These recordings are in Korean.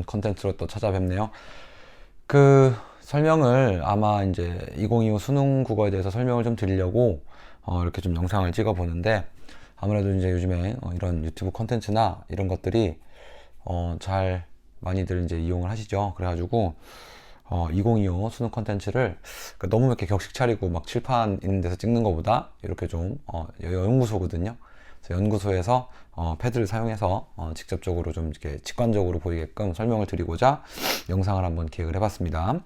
컨텐츠로 또 찾아뵙네요. 그 설명을 아마 이제 2025 수능 국어에 대해서 설명을 좀 드리려고 이렇게 좀 영상을 찍어 보는데, 아무래도 이제 요즘에 이런 유튜브 컨텐츠나 이런 것들이 잘 많이들 이제 이용을 하시죠. 그래가지고 2025 수능 컨텐츠를 너무 이렇게 격식 차리고 막 칠판 있는 데서 찍는 것보다 이렇게 좀 연구소거든요. 그래서 연구소에서 패드를 사용해서 직접적으로 좀 이렇게 직관적으로 보이게끔 설명을 드리고자 영상을 한번 기획을 해봤습니다.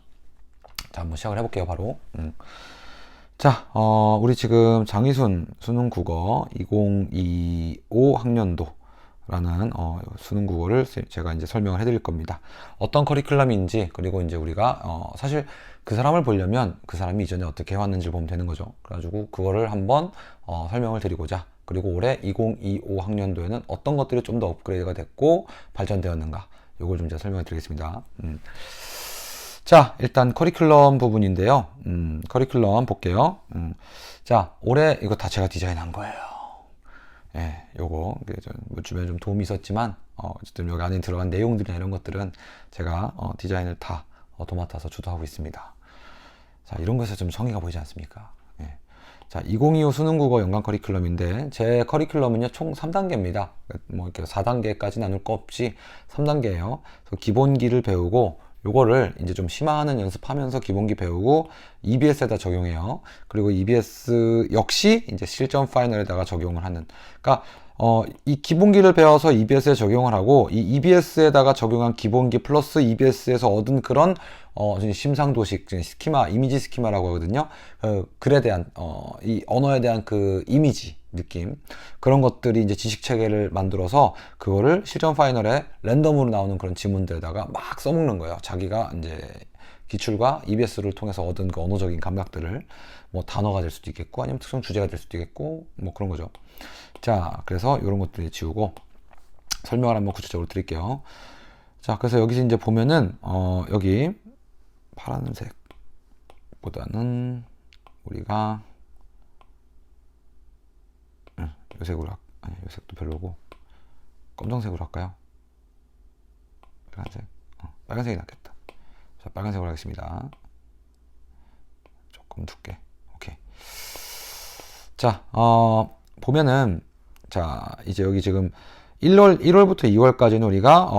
자, 한번 시작을 해볼게요, 바로. 자, 우리 지금 장희순 수능국어 2025 학년도라는 수능 국어를 제가 이제 설명을 해드릴 겁니다. 어떤 커리큘럼인지, 그리고 이제 우리가 사실 그 사람을 보려면 그 사람이 이전에 어떻게 해왔는지를 보면 되는 거죠. 그래가지고 그거를 한번 설명을 드리고자, 그리고 올해 2025 학년도에는 어떤 것들이 좀 더 업그레이드가 됐고 발전되었는가, 요걸 좀 제가 설명을 드리겠습니다. 자, 일단 커리큘럼 부분인데요. 커리큘럼 볼게요. 자, 올해 이거 다 제가 디자인한 거예요. 예, 요거 뭐 주변에 좀 도움이 있었지만 어쨌든 여기 안에 들어간 내용들이나 이런 것들은 제가 디자인을 다 도맡아서 주도하고 있습니다. 자, 이런 것에서 좀 성의가 보이지 않습니까? 예. 자, 2025 수능국어 연간 커리큘럼인데, 제 커리큘럼은요 총 3단계입니다. 뭐 이렇게 4단계까지 나눌 거 없이 3단계예요. 그래서 기본기를 배우고, 요거를 이제 좀 심화하는 연습하면서 기본기 배우고 EBS에다 적용해요. 그리고 EBS 역시 이제 실전 파이널에다가 적용을 하는. 그러니까 이 기본기를 배워서 EBS에 적용을 하고, 이 EBS에다가 적용한 기본기 플러스 EBS에서 얻은 그런 심상도식 스키마, 이미지 스키마라고 하거든요. 글에 대한 이 언어에 대한 그 이미지 느낌, 그런 것들이 이제 지식 체계를 만들어서 그거를 실전 파이널에 랜덤으로 나오는 그런 지문들에다가 막 써먹는 거예요. 자기가 이제 기출과 EBS를 통해서 얻은 그 언어적인 감각들을, 뭐 단어가 될 수도 있겠고 아니면 특정 주제가 될 수도 있겠고 뭐 그런 거죠. 자, 그래서 이런 것들을 지우고 설명을 한번 구체적으로 드릴게요. 자, 그래서 여기서 이제 보면은 여기 파란색보다는 우리가 요 색으로 아니, 요 색도 별로고 검정색으로 할까요? 빨간색. 빨간색이 낫겠다. 자, 빨간색으로 하겠습니다. 조금 두께. 오케이. 자, 보면은, 자, 이제 여기 지금 1월부터 2월까지는 우리가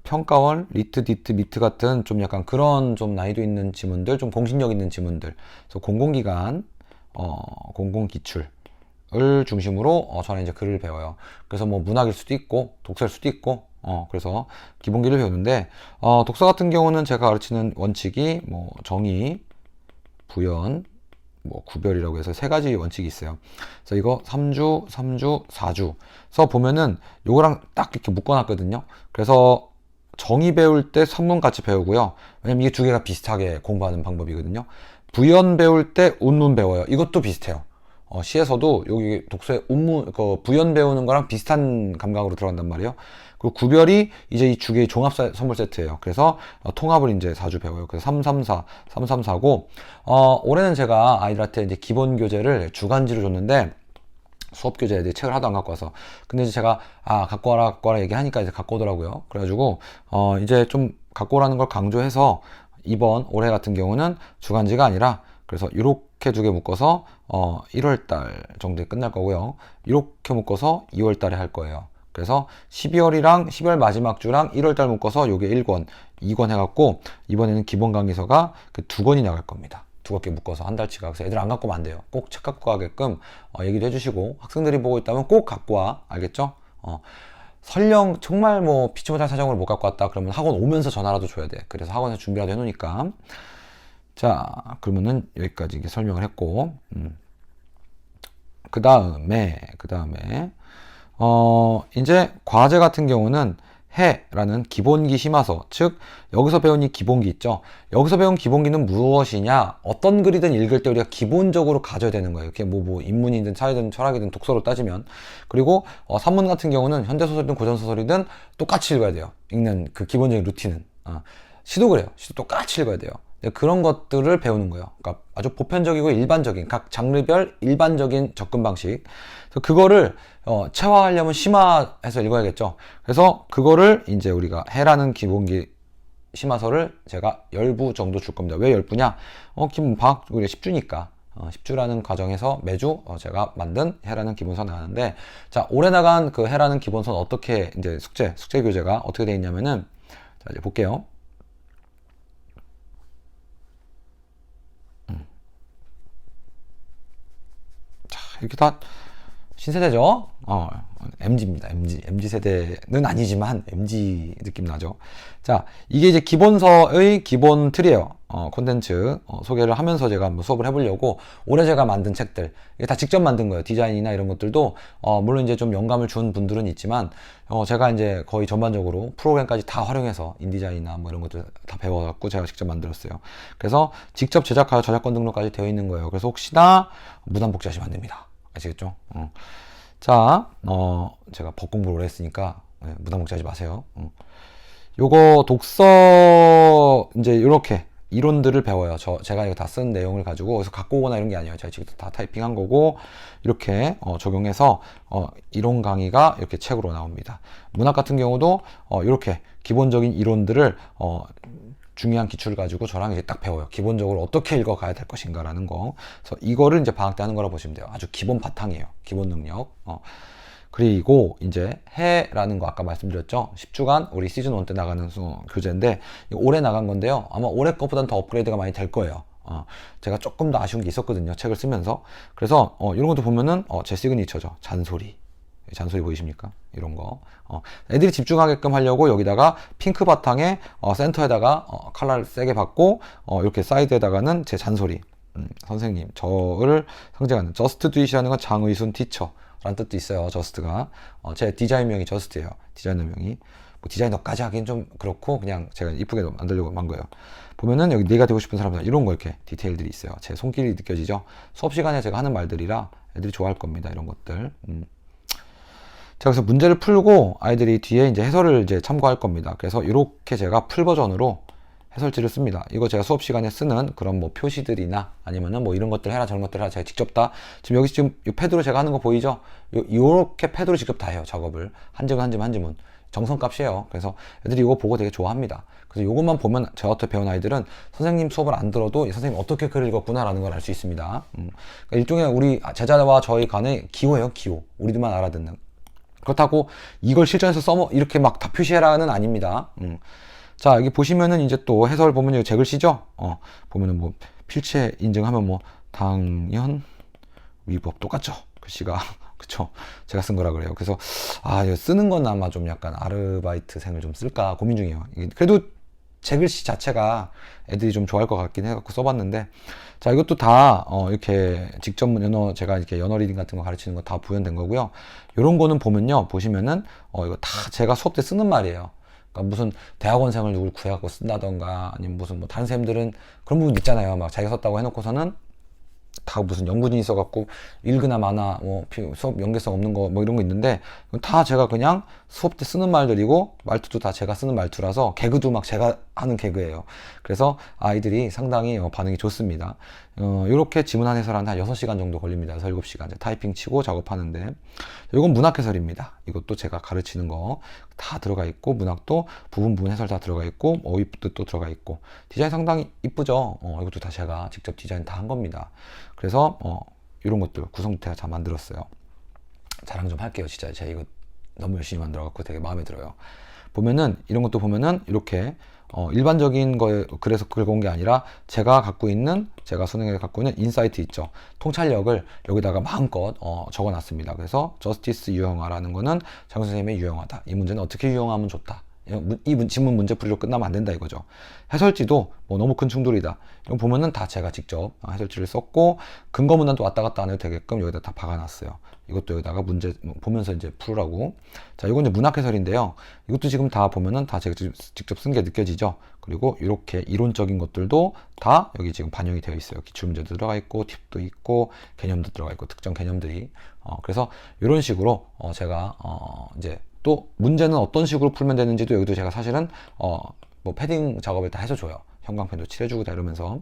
평가원, 리트, 디트, 미트 같은 좀 약간 그런 좀 난이도 있는 지문들, 좀 공신력 있는 지문들, 그래서 공공기관, 공공기출 을 중심으로 저는 이제 글을 배워요. 그래서 뭐 문학일 수도 있고 독서일 수도 있고 그래서 기본기를 배우는데, 독서 같은 경우는 제가 가르치는 원칙이 뭐 정의, 부연, 뭐 구별이라고 해서 세 가지 원칙이 있어요. 그래서 이거 3주, 3주, 4주 서 보면은 요거랑 딱 이렇게 묶어놨거든요. 그래서 정의 배울 때 선문 같이 배우고요. 왜냐면 이게 두 개가 비슷하게 공부하는 방법이거든요. 부연 배울 때 운문 배워요. 이것도 비슷해요. 시에서도 여기 독서의 운문, 부연 배우는 거랑 비슷한 감각으로 들어간단 말이에요. 그리고 구별이 이제 이 두 개의 종합 선물 세트예요. 그래서 통합을 이제 4주 배워요. 그래서 334, 334고, 올해는 제가 아이들한테 이제 기본 교재를 주간지로 줬는데, 수업 교재에 대해 책을 하도 안 갖고 와서. 근데 이제 제가, 갖고 와라 얘기하니까 이제 갖고 오더라고요. 그래가지고, 이제 좀 갖고 오라는 걸 강조해서, 올해 같은 경우는 주간지가 아니라, 그래서 이렇게 두 개 묶어서 1월달 정도에 끝날 거고요. 이렇게 묶어서 2월달에 할 거예요. 그래서 12월 마지막 주랑 1월달 묶어서 요게 1권, 2권 해갖고 이번에는 기본 강의서가 그 2권이 나갈 겁니다. 두껍게 묶어서 한 달치가. 그래서 애들 안 갖고 오면 안 돼요. 꼭 책 갖고 가게끔 얘기도 해주시고, 학생들이 보고 있다면 꼭 갖고 와. 알겠죠? 설령 정말 뭐 피치 못할 사정으로 못 갖고 왔다 그러면 학원 오면서 전화라도 줘야 돼. 그래서 학원에서 준비라도 해놓으니까. 자, 그러면은 여기까지 이렇게 설명을 했고, 그 다음에, 이제 과제 같은 경우는 해라는 기본기 심화서, 즉, 여기서 배운 이 기본기 있죠? 여기서 배운 기본기는 무엇이냐? 어떤 글이든 읽을 때 우리가 기본적으로 가져야 되는 거예요. 그게 뭐 인문이든 사회든 철학이든 독서로 따지면. 그리고, 산문 같은 경우는 현대소설이든 고전소설이든 똑같이 읽어야 돼요. 읽는 그 기본적인 루틴은. 시도 그래요. 시도 똑같이 읽어야 돼요. 그런 것들을 배우는 거예요. 그러니까 아주 보편적이고 일반적인 각 장르별 일반적인 접근 방식. 그래서 그거를 체화하려면 심화해서 읽어야겠죠. 그래서 그거를 이제 우리가 해라는 기본기 심화서를 제가 10부 정도 줄 겁니다. 왜 10부냐? 기본 방학 우리 10주니까 10주라는 과정에서 매주 제가 만든 해라는 기본서 나가는데, 자, 올해 나간 그 해라는 기본서는 어떻게 이제 숙제 교재가 어떻게 되어 있냐면은, 자, 이제 볼게요. 자, 이렇게 다 신세대죠? MG입니다. MG 세대는 아니지만 MG 느낌 나죠? 자, 이게 이제 기본서의 기본 틀이에요. 콘텐츠 소개를 하면서 제가 한번 수업을 해보려고 올해 제가 만든 책들, 이게 다 직접 만든 거예요. 디자인이나 이런 것들도 물론 이제 좀 영감을 준 분들은 있지만 제가 이제 거의 전반적으로 프로그램까지 다 활용해서 인디자인이나 뭐 이런 것들 다 배워갖고 제가 직접 만들었어요. 그래서 직접 제작하여 저작권 등록까지 되어 있는 거예요. 그래서 혹시나 무단 복제하시면 안 됩니다. 아시겠죠? 자, 제가 법 공부를 오래 했으니까 무단 복제하지 마세요. 요거 독서 이제 이렇게 이론들을 배워요. 제가 이거 다 쓴 내용을 가지고 어디서 갖고 오거나 이런 게 아니에요. 제가 직접 다 타이핑한 거고 이렇게 적용해서 이론 강의가 이렇게 책으로 나옵니다. 문학 같은 경우도 이렇게 기본적인 이론들을 중요한 기출을 가지고 저랑 이제 딱 배워요. 기본적으로 어떻게 읽어가야 될 것인가라는 거. 그래서 이거를 이제 방학 때 하는 거라 보시면 돼요. 아주 기본 바탕이에요. 기본 능력. 그리고 이제 해라는 거 아까 말씀드렸죠. 10주간 우리 시즌 1 때 나가는 교재인데 올해 나간 건데요. 아마 올해 것보다는 더 업그레이드가 많이 될 거예요. 제가 조금 더 아쉬운 게 있었거든요. 책을 쓰면서. 그래서 이런 것도 보면은 제 시그니처죠. 잔소리 보이십니까? 이런 거. 애들이 집중하게끔 하려고 여기다가 핑크 바탕에 센터에다가 컬러를 세게 받고 이렇게 사이드에다가는 제 잔소리. 선생님, 저를 상징하는 저스트 두잇이라는 건 장의순 티처 라는 뜻도 있어요. 저스트가. 제 디자인명이 저스트예요. 디자이너명이. 뭐 디자이너까지 하긴 좀 그렇고 그냥 제가 이쁘게 만들려고 한 거예요. 보면은 여기 내가 되고 싶은 사람들 이런 거 이렇게 디테일들이 있어요. 제 손길이 느껴지죠. 수업 시간에 제가 하는 말들이라 애들이 좋아할 겁니다. 이런 것들. 자, 그래서 문제를 풀고 아이들이 뒤에 이제 해설을 이제 참고할 겁니다. 그래서 이렇게 제가 풀 버전으로 해설지를 씁니다. 이거 제가 수업 시간에 쓰는 그런 뭐 표시들이나 아니면은 뭐 이런 것들 해라 저런 것들 해라 제가 직접 다 지금 여기 지금 이 패드로 제가 하는 거 보이죠? 요렇게 패드로 직접 다 해요. 작업을 한 지문 정성값이에요. 그래서 애들이 이거 보고 되게 좋아합니다. 그래서 이것만 보면 저한테 배운 아이들은 선생님 수업을 안 들어도 이 선생님 어떻게 글을 읽었구나라는 걸 알 수 있습니다. 그러니까 일종의 우리 제자와 저희 간의 기호예요. 기호. 우리들만 알아듣는. 그렇다고 이걸 실전에서 이렇게 막 다 표시해라는 아닙니다. 자, 여기 보시면은 이제 또 해설 보면 여기 제 글씨죠? 보면은 뭐 필체 인증하면 뭐 당연 위법 똑같죠? 글씨가. 그쵸? 제가 쓴 거라 그래요. 그래서 이거 쓰는 건 아마 좀 약간 아르바이트생을 좀 쓸까 고민 중이에요. 그래도 제 글씨 자체가 애들이 좀 좋아할 것 같긴 해갖고 써봤는데, 자, 이것도 다 이렇게 직접 연어 제가 이렇게 연어 리딩 같은 거 가르치는 거 다 구현된 거고요. 이런 거는 보면요, 보시면은 이거 다 제가 수업 때 쓰는 말이에요. 그러니까 무슨 대학원생을 누굴 구해갖고 쓴다던가 아니면 무슨 뭐 다른 쌤들은 그런 부분 있잖아요. 막 자기가 썼다고 해놓고서는 다 무슨 연구진이 있어갖고 읽으나 마나 뭐 수업 연계성 없는 거 뭐 이런 거 있는데 다 제가 그냥 수업 때 쓰는 말들이고 말투도 다 제가 쓰는 말투라서 개그도 막 제가 하는 개그예요. 그래서 아이들이 상당히 반응이 좋습니다. 이렇게 지문한 해설하는데 한 6시간 정도 걸립니다. 6, 7시간 타이핑 치고 작업하는데, 이건 문학 해설입니다. 이것도 제가 가르치는 거 다 들어가 있고 문학도 부분 해설 다 들어가 있고 어휘도 들어가 있고 디자인 상당히 이쁘죠. 이것도 다 제가 직접 디자인 다 한 겁니다. 그래서 이런 것들 구성도 제가 잘 만들었어요. 자랑 좀 할게요. 진짜 제가 이거 너무 열심히 만들어갖고 되게 마음에 들어요. 보면은 이런 것도 보면은 이렇게 일반적인 거에 그래서 긁어온 게 아니라 제가 수능에 갖고 있는 인사이트 있죠. 통찰력을 여기다가 마음껏 적어놨습니다. 그래서 저스티스 유형화라는 거는 장 선생님의 유형화다. 이 문제는 어떻게 유형화하면 좋다. 이 지문 문제 풀이로 끝나면 안 된다 이거죠. 해설지도 뭐 너무 큰 충돌이다. 이거 보면은 다 제가 직접 해설지를 썼고 근거 문단도 왔다 갔다 안 해도 되게끔 여기다 다 박아놨어요. 이것도 여기다가 문제 보면서 이제 풀으라고. 자, 이건 이제 문학 해설인데요. 이것도 지금 다 보면은 다 제가 직접 쓴 게 느껴지죠. 그리고 이렇게 이론적인 것들도 다 여기 지금 반영이 되어 있어요. 기출문제도 들어가 있고 팁도 있고 개념도 들어가 있고 특정 개념들이. 그래서 이런 식으로 제가 이제 또 문제는 어떤 식으로 풀면 되는지도 여기도 제가 사실은 뭐 패딩 작업을 다 해서 줘요. 형광펜도 칠해주고 다 이러면서.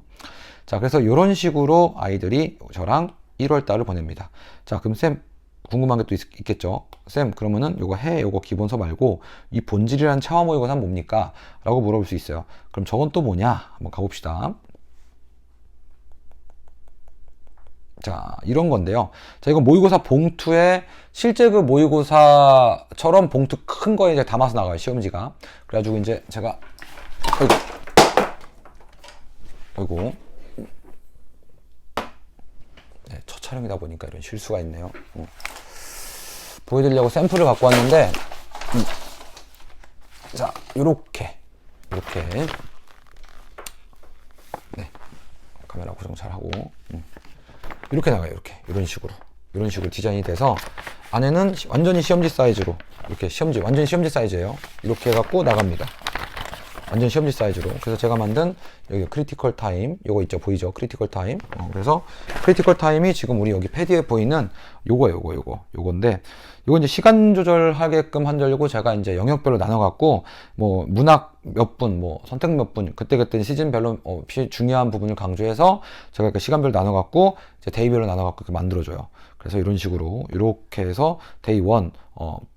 자, 그래서 이런 식으로 아이들이 저랑 1월 달을 보냅니다. 자, 그럼 쌤 궁금한 게 또 있겠죠. 쌤, 그러면은 요거 기본서 말고 이 본질이란 차와 모의고사는 뭡니까? 라고 물어볼 수 있어요. 그럼 저건 또 뭐냐? 한번 가봅시다. 자, 이런 건데요. 자, 이건 모의고사 봉투에 실제 그 모의고사처럼 봉투 큰 거에 이제 담아서 나가요, 시험지가. 그래가지고 이제 제가, 어이구. 네, 첫 촬영이다 보니까 이런 실수가 있네요. 보여드리려고 샘플을 갖고 왔는데, 자, 요렇게. 네. 카메라 고정 잘 하고. 이렇게 나가요. 이런 식으로 디자인이 돼서 안에는 완전히 시험지 사이즈로 이렇게 완전히 시험지 사이즈예요. 이렇게 해갖고 나갑니다. 완전 시험지 사이즈로. 그래서 제가 만든 여기 크리티컬 타임 요거 있죠, 보이죠? 크리티컬 타임. 그래서 크리티컬 타임이 지금 우리 여기 패드에 보이는 요건데, 요거 이제 시간 조절하게끔 하려고 제가 이제 영역별로 나눠갖고 뭐 문학 몇 분, 뭐 선택 몇 분, 그때 시즌별로 중요한 부분을 강조해서 제가 그 시간별로 나눠갖고 이제 데이별로 나눠갖고 이렇게 만들어줘요. 그래서 이런 식으로 이렇게 해서 데이 1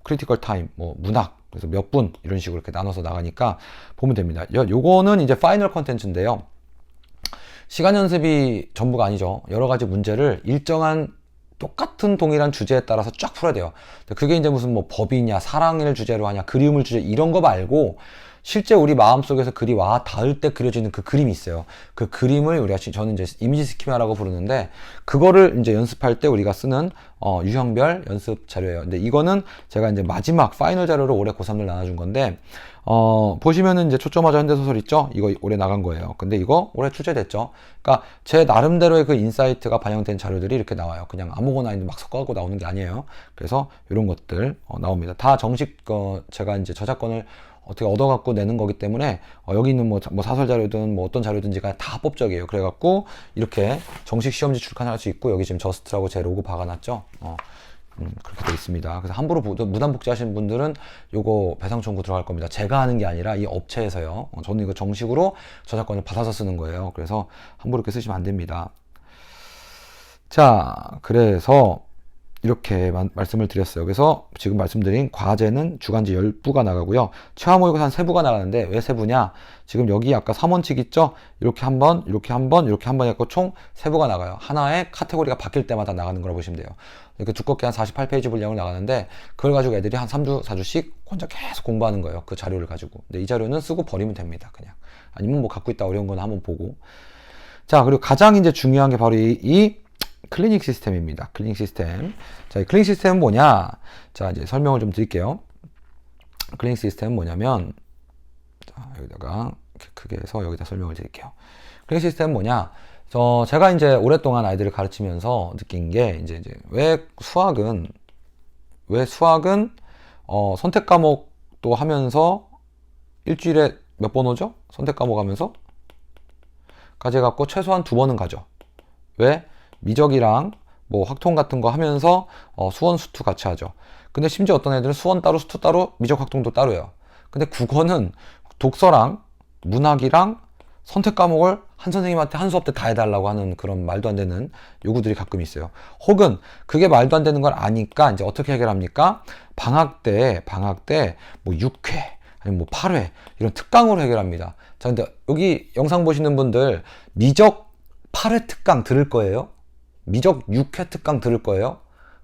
크리티컬 타임 뭐 문학 그래서 몇 분 이런 식으로 이렇게 나눠서 나가니까 보면 됩니다. 요거는 이제 파이널 컨텐츠인데요. 시간 연습이 전부가 아니죠. 여러 가지 문제를 일정한 똑같은 동일한 주제에 따라서 쫙 풀어야 돼요. 그게 이제 무슨 뭐 법이냐, 사랑을 주제로 하냐, 그림을 주제 이런 거 말고 실제 우리 마음속에서 글이 와 닿을 때 그려지는 그 그림이 있어요. 그 그림을 저는 이제 이미지 스키마라고 부르는데, 그거를 이제 연습할 때 우리가 쓰는 유형별 연습 자료예요. 근데 이거는 제가 이제 마지막 파이널 자료로 올해 고3들 나눠준 건데, 보시면은 이제 초점화자 현대소설 있죠? 이거 올해 나간 거예요. 근데 이거 올해 출제됐죠? 그러니까 제 나름대로의 그 인사이트가 반영된 자료들이 이렇게 나와요. 그냥 아무거나 막 섞어갖고 나오는 게 아니에요. 그래서 이런 것들 나옵니다. 다 정식 제가 이제 저작권을 어떻게 얻어갖고 내는 거기 때문에 여기 있는 뭐 사설 자료든 뭐 어떤 자료든지가 다 합법적이에요. 그래갖고 이렇게 정식 시험지 출간할 수 있고, 여기 지금 저스트라고 제 로고 박아놨죠. 그렇게 되어 있습니다. 그래서 함부로 무단 복제하시는 분들은 요거 배상 청구 들어갈 겁니다. 제가 하는 게 아니라 이 업체에서요. 저는 이거 정식으로 저작권을 받아서 쓰는 거예요. 그래서 함부로 이렇게 쓰시면 안 됩니다. 자, 그래서 이렇게 말씀을 드렸어요. 그래서 지금 말씀드린 과제는 주간지 10부가 나가고요. 최하 모의고사 한 3부가 나가는데, 왜 3부냐? 지금 여기 아까 3원칙 있죠? 이렇게 한 번, 이렇게 한 번, 이렇게 한 번 해서 총 3부가 나가요. 하나의 카테고리가 바뀔 때마다 나가는 거라고 보시면 돼요. 이렇게 두껍게 한 48페이지 분량을 나가는데, 그걸 가지고 애들이 한 3주, 4주씩 혼자 계속 공부하는 거예요. 그 자료를 가지고. 근데 이 자료는 쓰고 버리면 됩니다. 그냥. 아니면 뭐 갖고 있다 어려운 건 한번 보고. 자, 그리고 가장 이제 중요한 게 바로 이 클리닉 시스템입니다. 클리닉 시스템. 자, 이 클리닉 시스템은 뭐냐? 자, 이제 설명을 좀 드릴게요. 클리닉 시스템은 뭐냐면, 자, 여기다가 크게 해서 여기다 설명을 드릴게요. 클리닉 시스템은 뭐냐? 제가 이제 오랫동안 아이들을 가르치면서 느낀 게, 이제 왜 수학은 선택 과목도 하면서 일주일에 몇 번 오죠? 선택 과목 하면서? 까지 갖고 최소한 2번은 가죠. 왜? 미적이랑 뭐 확통 같은 거 하면서 수원, 수투 같이 하죠. 근데 심지어 어떤 애들은 수원 따로, 수투 따로, 미적, 확통도 따로요. 근데 국어는 독서랑 문학이랑 선택 과목을 한 선생님한테 한 수업 때 다 해달라고 하는 그런 말도 안 되는 요구들이 가끔 있어요. 혹은 그게 말도 안 되는 걸 아니까 이제 어떻게 해결합니까? 방학 때 뭐 6회 아니면 뭐 8회 이런 특강으로 해결합니다. 자, 근데 여기 영상 보시는 분들 미적 8회 특강 들을 거예요? 미적 6회 특강 들을 거예요?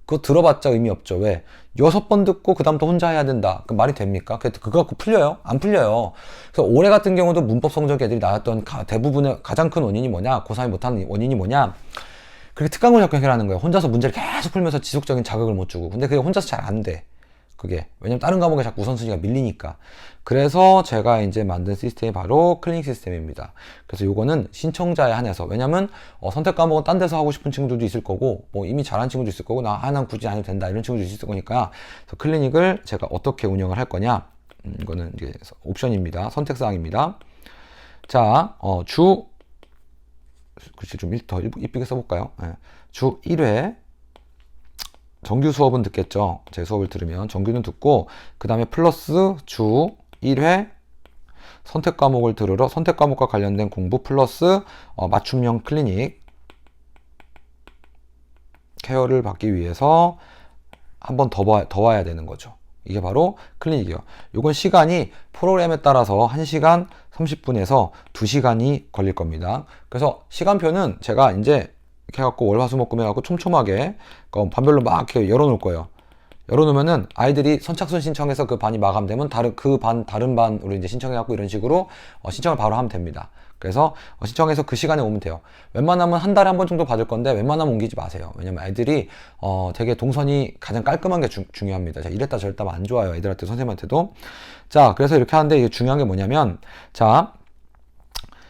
그거 들어봤자 의미 없죠. 왜? 6번 듣고 그 다음부터 혼자 해야 된다. 그 말이 됩니까? 그거 갖고 풀려요? 안 풀려요. 그래서 올해 같은 경우도 문법 성적 애들이 나왔던 대부분의 가장 큰 원인이 뭐냐? 고3이 못하는 원인이 뭐냐? 그렇게 특강을 자꾸 해결하는 거예요. 혼자서 문제를 계속 풀면서 지속적인 자극을 못 주고. 근데 그게 혼자서 잘 안 돼. 그게. 왜냐면 다른 과목에 자꾸 우선순위가 밀리니까. 그래서 제가 이제 만든 시스템이 바로 클리닉 시스템입니다. 그래서 요거는 신청자에 한해서. 왜냐면 선택 과목은 딴 데서 하고 싶은 친구들도 있을 거고, 뭐 이미 잘하는 친구도 있을 거고, 난 굳이 안 해도 된다 이런 친구도 있을 거니까. 그래서 클리닉을 제가 어떻게 운영을 할 거냐? 이거는 이제 옵션입니다. 선택사항입니다. 자, 글씨 좀 더 이쁘게 써볼까요? 네. 주 1회 정규 수업은 듣겠죠. 제 수업을 들으면 정규는 듣고, 그 다음에 플러스 주 1회 선택 과목을 들으러 선택 과목과 관련된 공부 플러스 맞춤형 클리닉 케어를 받기 위해서 한 번 더 와야 되는 거죠. 이게 바로 클리닉이에요. 이건 시간이 프로그램에 따라서 1시간 30분에서 2시간이 걸릴 겁니다. 그래서 시간표는 제가 이제 이렇게 해갖고 월화수목금 해갖고 촘촘하게 반별로 막 이렇게 열어놓을 거예요. 열어놓으면은 아이들이 선착순 신청해서 그 반이 마감되면 다른 반으로 이제 신청해갖고 이런 식으로 신청을 바로 하면 됩니다. 그래서 신청해서 그 시간에 오면 돼요. 웬만하면 한 달에 한 번 정도 받을 건데 웬만하면 옮기지 마세요. 왜냐면 애들이 되게 동선이 가장 깔끔한 게 중요합니다. 자, 이랬다 저랬다 하면 안 좋아요. 애들한테 선생님한테도. 자, 그래서 이렇게 하는데 이게 중요한 게 뭐냐면, 자,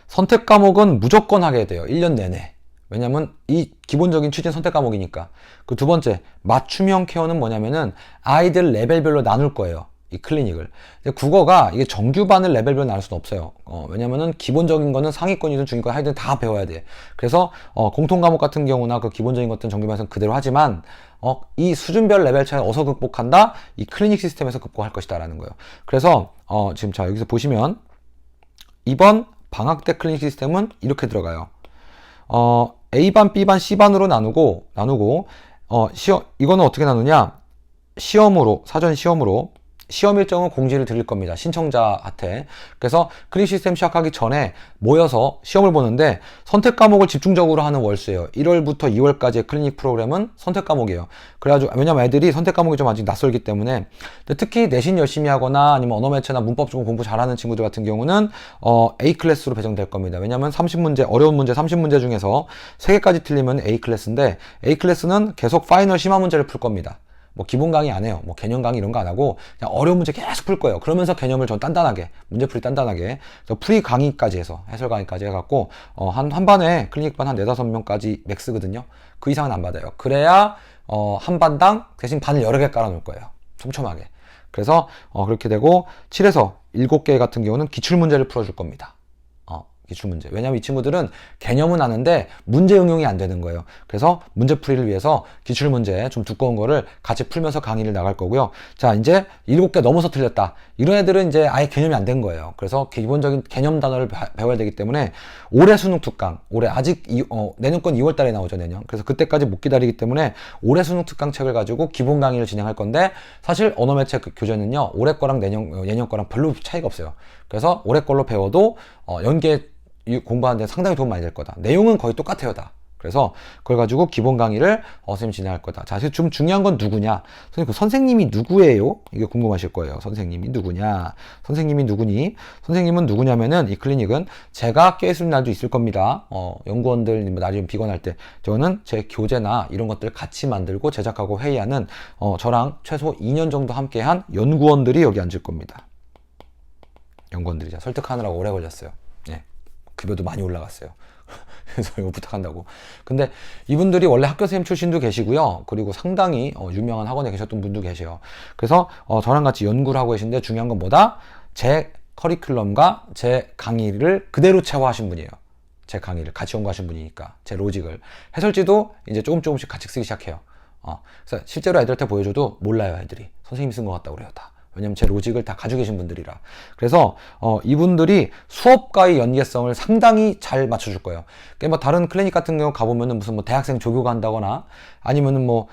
선택 과목은 무조건 하게 돼요. 1년 내내. 왜냐면 이 기본적인 취지는 선택 과목이니까. 그 두 번째, 맞춤형 케어는 뭐냐면은 아이들 레벨별로 나눌 거예요. 이 클리닉을. 국어가 이게 정규반을 레벨별로 나눌 수는 없어요. 왜냐면은 기본적인 거는 상위권이든 중위권 하여튼 다 배워야 돼. 그래서 공통 과목 같은 경우나 그 기본적인 것들은 정규반에서는 그대로 하지만 이 수준별 레벨 차이 어디서 극복한다? 이 클리닉 시스템에서 극복할 것이다 라는 거예요. 그래서 지금 자 여기서 보시면 이번 방학 때 클리닉 시스템은 이렇게 들어가요. A반, B반, C반으로 나누고 이거는 어떻게 나누냐? 사전 시험으로 시험 일정은 공지를 드릴 겁니다. 신청자한테. 그래서 클리닉 시스템 시작하기 전에 모여서 시험을 보는데 선택 과목을 집중적으로 하는 월수예요. 1월부터 2월까지의 클리닉 프로그램은 선택 과목이에요. 그래가지고 왜냐면 애들이 선택 과목이 좀 아직 낯설기 때문에 특히 내신 열심히 하거나 아니면 언어 매체나 문법 좀 공부 잘하는 친구들 같은 경우는 A 클래스로 배정될 겁니다. 왜냐면 30문제 어려운 문제 30문제 중에서 3개까지 틀리면 A 클래스인데 A 클래스는 계속 파이널 심화 문제를 풀 겁니다. 뭐 기본 강의 안 해요. 뭐 개념 강의 이런 거 안 하고 그냥 어려운 문제 계속 풀 거예요. 그러면서 개념을 좀 단단하게 문제풀이 단단하게 그래서 풀이 강의까지 해서 해설 강의까지 해갖고 한 반에 클리닉반 한 4-5명까지 맥스거든요. 그 이상은 안 받아요. 그래야 한 반당 대신 반을 여러 개 깔아 놓을 거예요. 촘촘하게. 그래서 그렇게 되고 7에서 7개 같은 경우는 기출문제를 풀어줄 겁니다. 기출문제. 왜냐면 이 친구들은 개념은 아는데 문제 응용이 안 되는 거예요. 그래서 문제풀이를 위해서 기출문제 좀 두꺼운 거를 같이 풀면서 강의를 나갈 거고요. 자, 이제 7개 넘어서 틀렸다. 이런 애들은 이제 아예 개념이 안 된 거예요. 그래서 기본적인 개념 단어를 배워야 되기 때문에 올해 수능 특강, 올해 아직 내년 건 2월 달에 나오죠, 내년. 그래서 그때까지 못 기다리기 때문에 올해 수능 특강 책을 가지고 기본 강의를 진행할 건데 사실 언어 매체 교재는요, 올해 거랑 내년 거랑 별로 차이가 없어요. 그래서 올해 걸로 배워도 연계 공부하는데 상당히 도움 많이 될 거다. 내용은 거의 똑같아요, 다. 그래서 그걸 가지고 기본 강의를 선생님이 진행할 거다. 자, 좀 중요한 건 누구냐? 선생님, 그 선생님이 누구예요? 이게 궁금하실 거예요. 선생님이 누구냐? 선생님이 누구니? 선생님은 누구냐면은 이 클리닉은 제가 껴있을 날도 있을 겁니다. 연구원들 나중에 비건할 때 저는 제 교재나 이런 것들 같이 만들고 제작하고 회의하는 저랑 최소 2년 정도 함께한 연구원들이 여기 앉을 겁니다. 연구원들이죠. 설득하느라고 오래 걸렸어요. 예. 급여도 많이 올라갔어요. 그래서 이거 부탁한다고. 근데 이분들이 원래 학교 선생님 출신도 계시고요. 그리고 상당히 유명한 학원에 계셨던 분도 계세요. 그래서 저랑 같이 연구를 하고 계신데 중요한 건 뭐다? 제 커리큘럼과 제 강의를 그대로 채워하신 분이에요. 제 강의를 같이 연구하신 분이니까. 제 로직을. 해설지도 이제 조금씩 같이 쓰기 시작해요. 그래서 실제로 애들한테 보여줘도 몰라요, 애들이. 선생님이 쓴 것 같다고 그래요, 다. 왜냐면 제 로직을 다 가지고 계신 분들이라. 그래서 이분들이 수업과의 연계성을 상당히 잘 맞춰줄 거예요. 그러니까 뭐 다른 클리닉 같은 경우 가보면은 무슨 뭐 대학생 조교가 한다거나 아니면은 뭐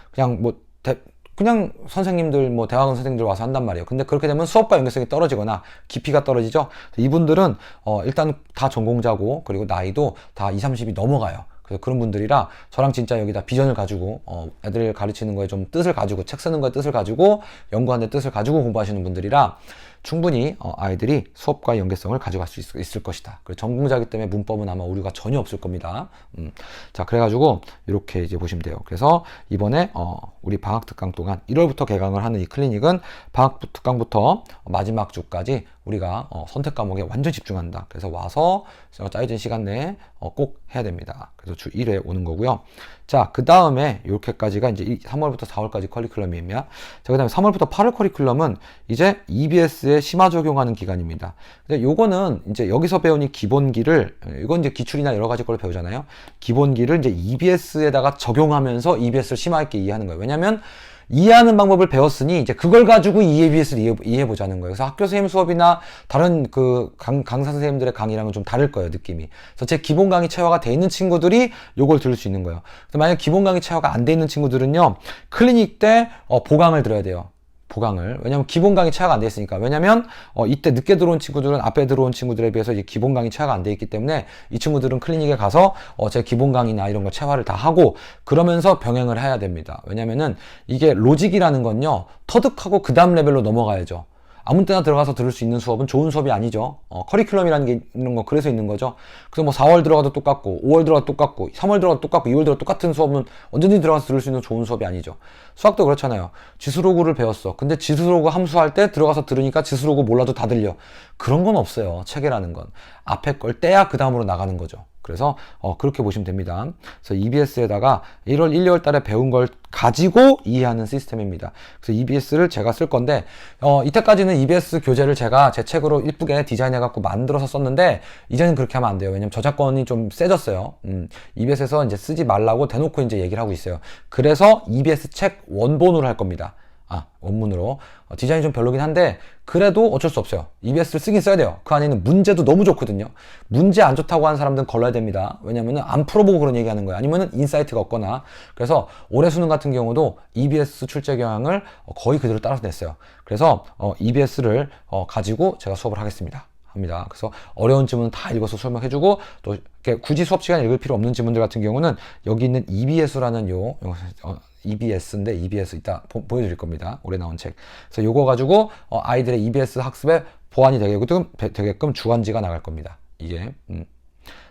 그냥 선생님들 뭐 대학원 선생님들 와서 한단 말이에요. 근데 그렇게 되면 수업과 연계성이 떨어지거나 깊이가 떨어지죠. 이분들은 일단 다 전공자고 그리고 나이도 다 20, 30이 넘어가요. 그래서 그런 분들이라 저랑 진짜 여기다 비전을 가지고 애들 가르치는 거에 좀 뜻을 가지고 책 쓰는 거에 뜻을 가지고 연구하는 데 뜻을 가지고 공부하시는 분들이라 충분히 아이들이 수업과의 연계성을 가져갈 수 있을 것이다. 그리고 전공자이기 때문에 문법은 아마 오류가 전혀 없을 겁니다. 자, 그래가지고 이렇게 이제 보시면 돼요. 그래서 이번에 우리 방학 특강 동안 1월부터 개강을 하는 이 클리닉은 방학 특강부터 마지막 주까지 우리가 선택 과목에 완전 집중한다. 그래서 와서 짜여진 시간 내에 꼭 해야 됩니다. 그래서 주 1회 오는 거고요. 자, 그 다음에 이렇게까지가 이제 3월부터 4월까지 커리큘럼입니다. 자, 그 다음에 3월부터 8월 커리큘럼은 이제 EBS에 심화 적용하는 기간입니다. 근데 요거는 이제 여기서 배우니 기본기를, 이건 이제 기출이나 여러 가지 걸 배우잖아요. 기본기를 이제 EBS에다가 적용하면서 EBS를 심화 있게 이해하는 거예요. 왜냐면 이해하는 방법을 배웠으니 이제 그걸 가지고 EBS를 이해해보자는 거예요. 그래서 학교 선생님 수업이나 다른 그 강사 선생님들의 강의랑은 좀 다를 거예요, 느낌이. 그래서 제 기본 강의 체화가 돼 있는 친구들이 요걸 들을 수 있는 거예요. 그래서 만약 기본 강의 체화가 안 돼 있는 친구들은요, 클리닉 때 보강을 들어야 돼요. 보강을. 왜냐면 기본 강의 체화가 안 돼 있으니까. 왜냐면 이때 늦게 들어온 친구들은 앞에 들어온 친구들에 비해서 이제 기본 강의 체화가 안 돼 있기 때문에 이 친구들은 클리닉에 가서 제 기본 강의나 이런 거 체화를 다 하고 그러면서 병행을 해야 됩니다. 왜냐면은 이게 로직이라는 건요, 터득하고 그 다음 레벨로 넘어가야죠. 아무 때나 들어가서 들을 수 있는 수업은 좋은 수업이 아니죠. 커리큘럼이라는 게 있는 거 그래서 있는 거죠. 그래서 뭐 4월 들어가도 똑같고 5월 들어가도 똑같고 3월 들어가도 똑같고 2월 들어가도 똑같은 수업은 언제든지 들어가서 들을 수 있는 좋은 수업이 아니죠. 수학도 그렇잖아요. 지수로그를 배웠어. 근데 지수로그 함수할 때 들어가서 들으니까 지수로그 몰라도 다 들려. 그런 건 없어요. 체계라는 건. 앞에 걸 떼야 그 다음으로 나가는 거죠. 그래서 그렇게 보시면 됩니다. 그래서 EBS에다가 1월, 1, 2월 달에 배운 걸 가지고 이해하는 시스템입니다. 그래서 EBS를 제가 쓸 건데 이때까지는 EBS 교재를 제가 제 책으로 이쁘게 디자인해갖고 만들어서 썼는데 이제는 그렇게 하면 안 돼요. 왜냐면 저작권이 좀 세졌어요. EBS에서 이제 쓰지 말라고 대놓고 이제 얘기를 하고 있어요. 그래서 EBS 책 원본으로 할 겁니다. 원문으로. 디자인이 좀 별로긴 한데 그래도 어쩔 수 없어요. EBS를 쓰긴 써야 돼요. 그 안에 있는 문제도 너무 좋거든요. 문제 안 좋다고 하는 사람들은 걸러야 됩니다. 왜냐면은 안 풀어보고 그런 얘기하는 거예요. 아니면은 인사이트가 없거나. 그래서 올해 수능 같은 경우도 EBS 출제 경향을 거의 그대로 따라서 냈어요. 그래서 EBS를 가지고 제가 수업을 하겠습니다. 합니다. 그래서 어려운 지문 다 읽어서 설명해주고 또 이렇게 굳이 수업 시간에 읽을 필요 없는 지문들 같은 경우는 여기 있는 EBS라는 EBS인데 EBS 이따 보여드릴 겁니다. 올해 나온 책. 그래서 요거 가지고 아이들의 EBS 학습에 보완이 되게끔 주안지가 나갈 겁니다. 이게.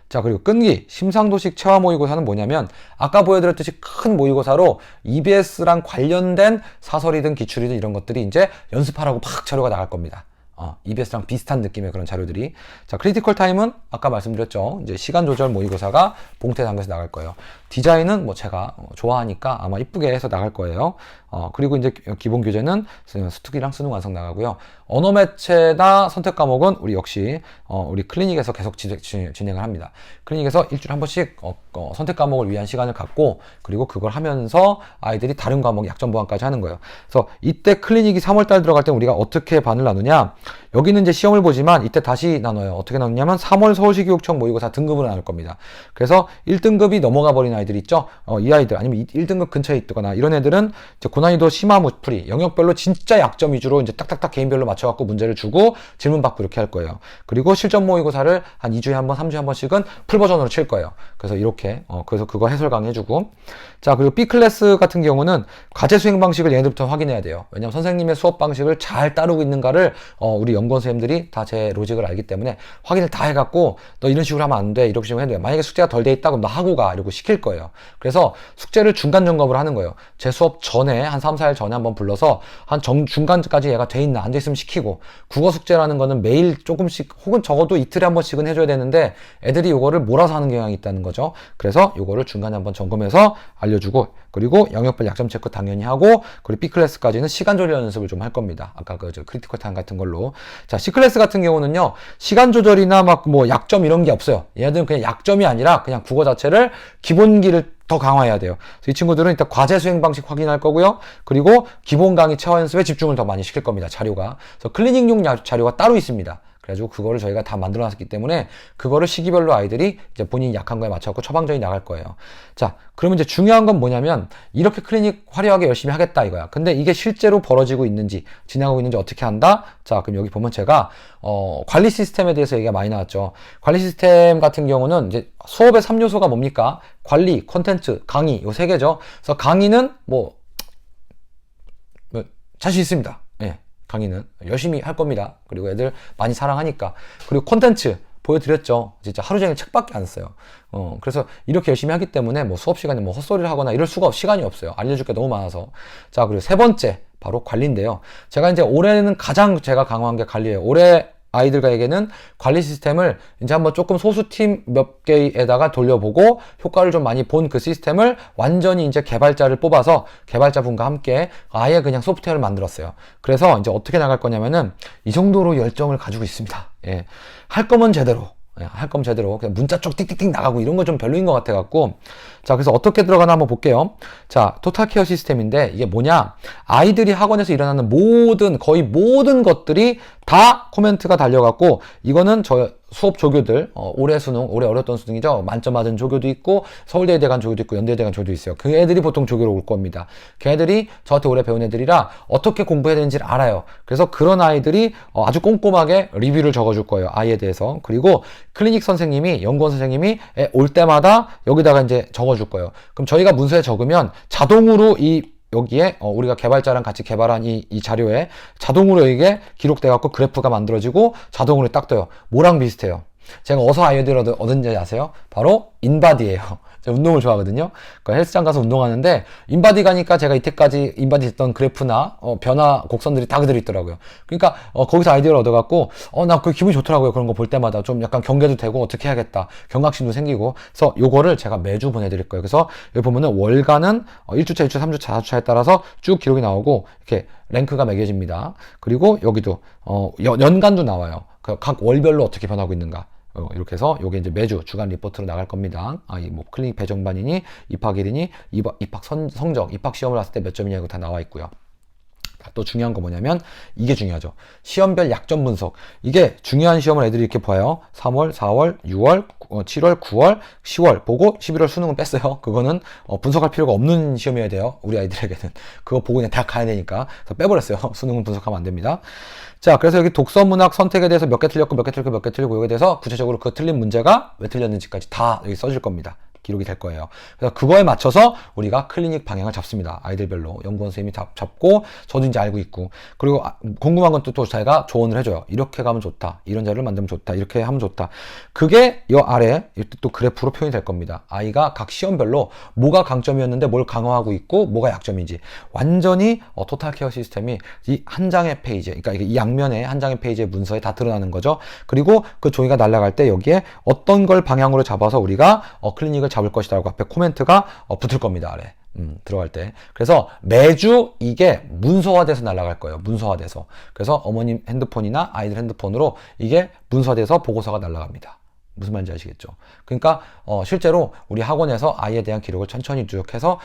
자, 그리고 끈기 심상도식 체화 모의고사는 뭐냐면 아까 보여드렸듯이 큰 모의고사로 EBS랑 관련된 사설이든 기출이든 이런 것들이 이제 연습하라고 막 자료가 나갈 겁니다. EBS랑 비슷한 느낌의 그런 자료들이. 자, 크리티컬 타임은 아까 말씀드렸죠. 이제 시간 조절 모의고사가 봉투에 담겨서 나갈 거예요. 디자인은 뭐 제가 좋아하니까 아마 이쁘게 해서 나갈 거예요. 그리고 이제 기본 교재는 수특이랑 수능 완성 나가고요. 언어 매체나 선택 과목은 우리 역시 우리 클리닉에서 계속 진행을 합니다. 클리닉에서 일주일에 한 번씩 선택 과목을 위한 시간을 갖고 그리고 그걸 하면서 아이들이 다른 과목 약점 보완까지 하는 거예요. 그래서 이때 클리닉이 3월달 들어갈 때 우리가 어떻게 반을 나누냐? 여기는 이제 시험을 보지만 이때 다시 나눠요. 어떻게 나누냐면 3월 서울시교육청 모의고사 등급으로 나눌 겁니다. 그래서 1등급이 넘어가 버린 아이들 있죠? 이 아이들 아니면 1등급 근처에 있거나 이런 애들은 이제 고난이도 심화 풀이 영역별로 진짜 약점 위주로 이제 딱딱딱 개인별로 맞춰갖고 문제를 주고 질문 받고 이렇게 할 거예요. 그리고 실전 모의고사를 한 2주에 한 번, 3주에 한 번씩은 풀 버전으로 칠 거예요. 그래서 이렇게 그래서 그거 해설 강의 해주고 자 그리고 B 클래스 같은 경우는 과제 수행 방식을 얘네들부터 확인해야 돼요. 왜냐면 선생님의 수업 방식을 잘 따르고 있는 가를 우리 연구원 선생님들이 다 제 로직을 알기 때문에 확인을 다 해갖고 너 이런 식으로 하면 안 돼, 이렇게 식으로 해도 돼. 만약에 숙제가 덜 돼 있다 그럼 너 하고 가 이러고 시킬 거예요. 그래서 숙제를 중간 점검을 하는 거예요. 제 수업 전에 한 3, 4일 전에 한번 불러서 한 중간까지 얘가 돼 있나 안 돼 있으면 시키고, 국어 숙제라는 거는 매일 조금씩 혹은 적어도 이틀에 한 번씩은 해줘야 되는데 애들이 요거를 몰아서 하는 경향이 있다는 거죠. 그래서 요거를 중간에 한번 점검해서 알려주고, 그리고 영역별 약점 체크 당연히 하고, 그리고 B 클래스까지는 시간 조절 연습을 좀 할 겁니다. 아까 그 크리티컬 타임 같은 걸로. 자, C 클래스 같은 경우는요, 시간 조절이나 막 뭐 약점 이런 게 없어요. 얘네들은 그냥 약점이 아니라 그냥 국어 자체를 기본기를 더 강화해야 돼요. 그래서 이 친구들은 일단 과제 수행 방식 확인할 거고요. 그리고 기본 강의 체화 연습에 집중을 더 많이 시킬 겁니다. 자료가. 그래서 클리닉용 자료가 따로 있습니다. 그래가지고 그거를 저희가 다 만들어 놨기 때문에 그거를 시기별로 아이들이 이제 본인이 약한 거에 맞춰서 처방전이 나갈 거예요. 자, 그러면 이제 중요한 건 뭐냐면 이렇게 클리닉 화려하게 열심히 하겠다 이거야. 근데 이게 실제로 벌어지고 있는지, 진행하고 있는지 어떻게 한다? 자, 그럼 여기 보면 제가 관리 시스템에 대해서 얘기가 많이 나왔죠. 관리 시스템 같은 경우는 이제 수업의 3요소가 뭡니까? 관리, 콘텐츠, 강의 요 세 개죠. 그래서 강의는 뭐 자신 있습니다. 예. 강의는 열심히 할 겁니다. 그리고 애들 많이 사랑하니까. 그리고 콘텐츠 보여드렸죠. 진짜 하루 종일 책밖에 안 써요. 그래서 이렇게 열심히 하기 때문에 뭐 수업 시간에 뭐 헛소리를 하거나 이럴 수가 시간이 없어요. 알려줄 게 너무 많아서. 자, 그리고 세 번째 바로 관리인데요. 제가 이제 올해는 가장 제가 강화한 게 관리예요. 올해 아이들에게는 관리 시스템을 이제 한번 조금 소수팀 몇 개에다가 돌려보고 효과를 좀 많이 본 그 시스템을 완전히 이제 개발자를 뽑아서 개발자분과 함께 아예 그냥 소프트웨어를 만들었어요. 그래서 이제 어떻게 나갈 거냐면은 이 정도로 열정을 가지고 있습니다. 예. 할 거면 제대로. 할 거면 제대로. 그냥 문자 쪽 띡띡띡 나가고 이런 거 좀 별로인 것 같아갖고. 자, 그래서 어떻게 들어가나 한번 볼게요. 자, 토탈 케어 시스템인데 이게 뭐냐? 아이들이 학원에서 일어나는 거의 모든 것들이 다 코멘트가 달려갖고, 이거는 저 수업 조교들, 올해 어렸던 수능이죠. 만점 맞은 조교도 있고, 서울대에 간 조교도 있고, 연대에 간 조교도 있어요. 그 애들이 보통 조교로 올 겁니다. 그 애들이 저한테 오래 배운 애들이라 어떻게 공부해야 되는지를 알아요. 그래서 그런 아이들이 아주 꼼꼼하게 리뷰를 적어줄 거예요. 아이에 대해서. 그리고 클리닉 선생님이, 연구원 선생님이 올 때마다 여기다가 이제 적어줄 거예요. 그럼 저희가 문서에 적으면 자동으로 여기에 우리가 개발자랑 같이 개발한 이 자료에 자동으로 이게 기록돼 갖고 그래프가 만들어지고 자동으로 딱 떠요. 뭐랑 비슷해요? 제가 어디서 아이디어를 얻은지 아세요? 바로 인바디예요. 제가 운동을 좋아하거든요. 그러니까 헬스장 가서 운동하는데 인바디 가니까 제가 이때까지 인바디 했던 그래프나 변화 곡선들이 다 그대로 있더라고요. 그러니까 거기서 아이디어를 얻어갖고 나 그 기분이 좋더라고요. 그런 거 볼 때마다 좀 약간 경계도 되고 어떻게 해야겠다, 경각심도 생기고. 그래서 요거를 제가 매주 보내드릴 거예요. 그래서 여기 보면은 월간은 1주차, 2주차, 3주차, 4주차에 따라서 쭉 기록이 나오고 이렇게 랭크가 매겨집니다. 그리고 여기도 연간도 나와요. 각 월별로 어떻게 변하고 있는가. 이렇게 해서 요게 이제 매주 주간 리포트로 나갈 겁니다. 뭐 클리닉 배정반이니, 입학일이니, 입학 성적, 입학 시험을 봤을 때 몇 점이냐 이거 다 나와 있고요. 또 중요한 거 뭐냐면 이게 중요하죠. 시험별 약점 분석. 이게 중요한 시험을 애들이 이렇게 봐요. 3월, 4월, 6월, 7월, 9월, 10월 보고 11월 수능은 뺐어요. 그거는 분석할 필요가 없는 시험이어야 돼요. 우리 아이들에게는. 그거 보고 그냥 대학 가야 되니까. 그래서 빼버렸어요. 수능은 분석하면 안 됩니다. 자, 그래서 여기 독서 문학 선택에 대해서 몇 개 틀렸고 몇 개 틀리고 몇 개 틀리고 여기에 대해서 구체적으로 그 틀린 문제가 왜 틀렸는지까지 다 여기 써질 겁니다. 기록이 될 거예요. 그래서 그거에 맞춰서 우리가 클리닉 방향을 잡습니다. 아이들별로 연구원 선생님이 잡고 저도 이제 알고 있고, 그리고 궁금한 건 또 제가 조언을 해줘요. 이렇게 가면 좋다, 이런 자료를 만들면 좋다, 이렇게 하면 좋다. 그게 이 아래 또 그래프로 표현이 될 겁니다. 아이가 각 시험별로 뭐가 강점이었는데 뭘 강화하고 있고 뭐가 약점인지 완전히 토탈 케어 시스템이 이 한 장의 페이지, 그러니까 이 양면에 한 장의 페이지의 문서에 다 드러나는 거죠. 그리고 그 종이가 날아갈 때 여기에 어떤 걸 방향으로 잡아서 우리가 클리닉을 잡을 것이다라고 앞에 코멘트가 붙을 겁니다. 아래 들어갈 때. 그래서 매주 이게 문서화돼서 날아갈 거예요. 문서화돼서. 그래서 어머님 핸드폰이나 아이들 핸드폰으로 이게 문서화돼서 보고서가 날아갑니다. 무슨 말인지 아시겠죠? 그러니까 실제로 우리 학원에서 아이에 대한 기록을 천천히 누적해서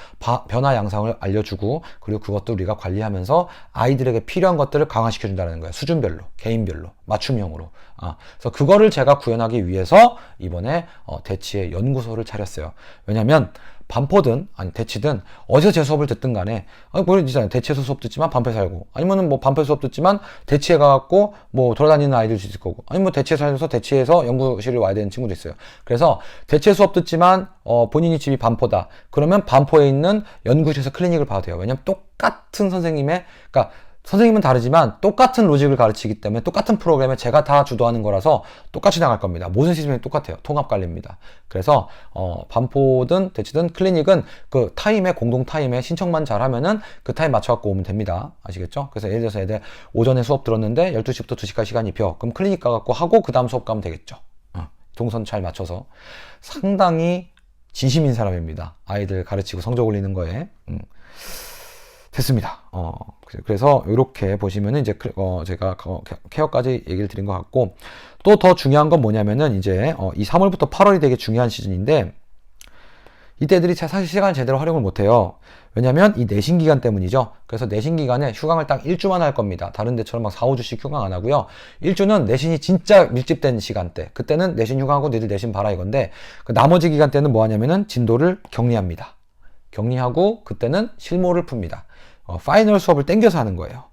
변화 양상을 알려주고, 그리고 그것도 우리가 관리하면서 아이들에게 필요한 것들을 강화시켜 준다는 거예요. 수준별로, 개인별로, 맞춤형으로. 그래서 그거를 제가 구현하기 위해서 이번에 대치의 연구소를 차렸어요. 왜냐면 반포든 아니 대치든 어디서 제 수업을 듣든 간에 모르겠잖아요. 대치에서 수업 듣지만 반포에 살고, 아니면은 뭐 반포에 수업 듣지만 대치에 가갖고 뭐 돌아다니는 아이들도 있을 거고, 아니면 뭐 대치에 살면서 대치에서 연구실을 와야 되는 친구도 있어요. 그래서 대치에 수업 듣지만 본인이 집이 반포다. 그러면 반포에 있는 연구실에서 클리닉을 봐도 돼요. 왜냐면 똑같은 선생님의, 그러니까 선생님은 다르지만 똑같은 로직을 가르치기 때문에 똑같은 프로그램에 제가 다 주도하는 거라서 똑같이 나갈 겁니다. 모든 시스템이 똑같아요. 통합 관리입니다. 그래서 반포든 대치든 클리닉은 그 타임에, 공동 타임에 신청만 잘하면은 그 타임 맞춰갖고 오면 됩니다. 아시겠죠? 그래서 예를 들어서 애들 오전에 수업 들었는데 12시부터 2시까지 시간이 비어. 그럼 클리닉 가갖고 하고 그 다음 수업 가면 되겠죠. 동선 잘 맞춰서. 상당히 진심인 사람입니다. 아이들 가르치고 성적 올리는 거에. 됐습니다. 그래서 이렇게 보시면은 이제 제가 케어까지 얘기를 드린 것 같고, 또 더 중요한 건 뭐냐면은 이제 이 3월부터 8월이 되게 중요한 시즌인데, 이때들이 사실 시간을 제대로 활용을 못해요. 왜냐면 이 내신 기간 때문이죠. 그래서 내신 기간에 휴강을 딱 1주만 할 겁니다. 다른 데처럼 막 4, 5주씩 휴강 안 하고요. 1주는 내신이 진짜 밀집된 시간대. 그때는 내신 휴강하고 니들 내신 봐라 이건데, 그 나머지 기간 때는 뭐 하냐면은 진도를 격리합니다. 격리하고 그때는 실무를 풉니다. 파이널 수업을 땡겨서 하는 거예요.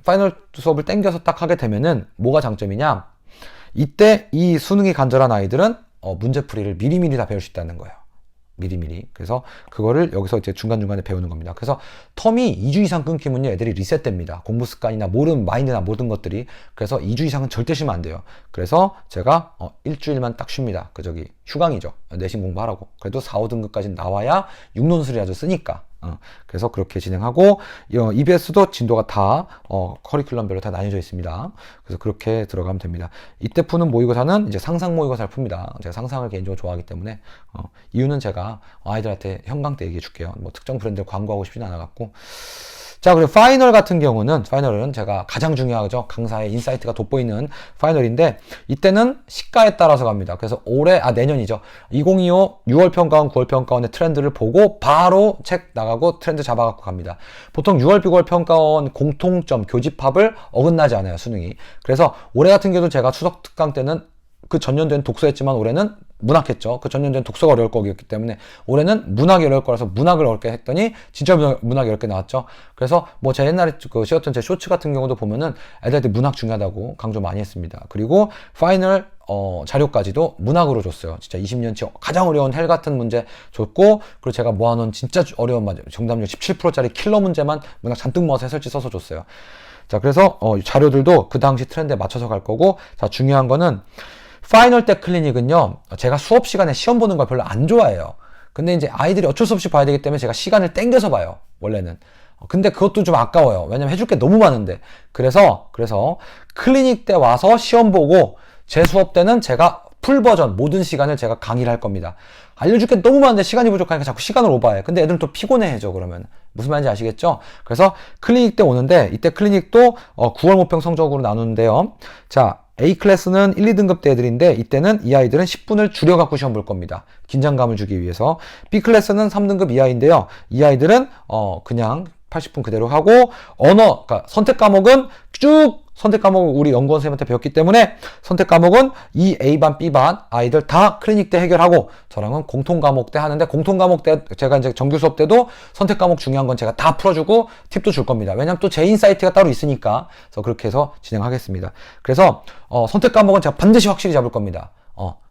파이널 수업을 땡겨서 딱 하게 되면은 뭐가 장점이냐? 이때 이 수능이 간절한 아이들은 문제풀이를 미리미리 다 배울 수 있다는 거예요. 미리미리. 그래서 그거를 여기서 이제 중간중간에 배우는 겁니다. 그래서 텀이 2주 이상 끊기면요, 애들이 리셋됩니다. 공부 습관이나 모든 마인드나 모든 것들이. 그래서 2주 이상은 절대 쉬면 안 돼요. 그래서 제가 일주일만 딱 쉽니다. 휴강이죠. 내신 공부하라고. 그래도 4, 5등급까지 나와야 6논술이라도 쓰니까. 그래서 그렇게 진행하고, EBS도 진도가 다 커리큘럼별로 다 나뉘어져 있습니다. 그래서 그렇게 들어가면 됩니다. 이때 푸는 모의고사는 이제 상상 모의고사를 풉니다. 제가 상상을 개인적으로 좋아하기 때문에. 이유는 제가 아이들한테 형광 때 얘기해 줄게요. 뭐 특정 브랜드를 광고하고 싶진 않아 갖고. 자, 그리고 파이널 같은 경우는, 파이널은 제가 가장 중요하죠. 강사의 인사이트가 돋보이는 파이널인데, 이때는 시가에 따라서 갑니다. 그래서 내년이죠. 2025 6월 평가원, 9월 평가원의 트렌드를 보고 바로 책 나가고 트렌드 잡아갖고 갑니다. 보통 6월, 9월 평가원 공통점, 교집합을 어긋나지 않아요, 수능이. 그래서 올해 같은 경우도 제가 추석 특강 때는 그 전년도엔 독서했지만 올해는 문학했죠. 그 전년도엔 독서가 어려울 거였기 때문에 올해는 문학이 어려울 거라서 문학을 어렵게 했더니 진짜 문학이 어렵게 나왔죠. 그래서 뭐 제 옛날에 그 쉬었던 제 쇼츠 같은 경우도 보면은 애들한테 문학 중요하다고 강조 많이 했습니다. 그리고 파이널 자료까지도 문학으로 줬어요. 진짜 20년치 가장 어려운 헬 같은 문제 줬고, 그리고 제가 모아놓은 진짜 어려운 정답률 17%짜리 킬러 문제만 문학 잔뜩 모아서 해설지 써서 줬어요. 자, 그래서 자료들도 그 당시 트렌드에 맞춰서 갈 거고, 자, 중요한 거는 파이널 때 클리닉은요, 제가 수업 시간에 시험 보는 걸 별로 안 좋아해요. 근데 이제 아이들이 어쩔 수 없이 봐야 되기 때문에 제가 시간을 땡겨서 봐요, 원래는. 근데 그것도 좀 아까워요. 왜냐면 해줄 게 너무 많은데. 그래서 클리닉 때 와서 시험 보고 제 수업 때는 제가 풀 버전 모든 시간을 제가 강의를 할 겁니다. 알려줄 게 너무 많은데 시간이 부족하니까 자꾸 시간을 오버해. 근데 애들은 또 피곤해해져, 그러면. 무슨 말인지 아시겠죠? 그래서 클리닉 때 오는데, 이때 클리닉도 9월 모평 성적으로 나누는데요. 자, A클래스는 1, 2등급 대 애들인데, 이때는 이 아이들은 10분을 줄여갖고 시험 볼 겁니다. 긴장감을 주기 위해서. B클래스는 3등급 이하인데요. 이 아이들은 그냥 80분 그대로 하고, 그러니까 선택 과목은 쭉 선택 과목을 우리 연구원 선생님한테 배웠기 때문에 선택 과목은 이 A반, B반 아이들 다 클리닉 때 해결하고, 저랑은 공통 과목 때 하는데, 공통 과목 때 제가 이제 정규 수업 때도 선택 과목 중요한 건 제가 다 풀어주고 팁도 줄 겁니다. 왜냐면 또 제 인사이트가 따로 있으니까. 그래서 그렇게 해서 진행하겠습니다. 그래서 선택 과목은 제가 반드시 확실히 잡을 겁니다.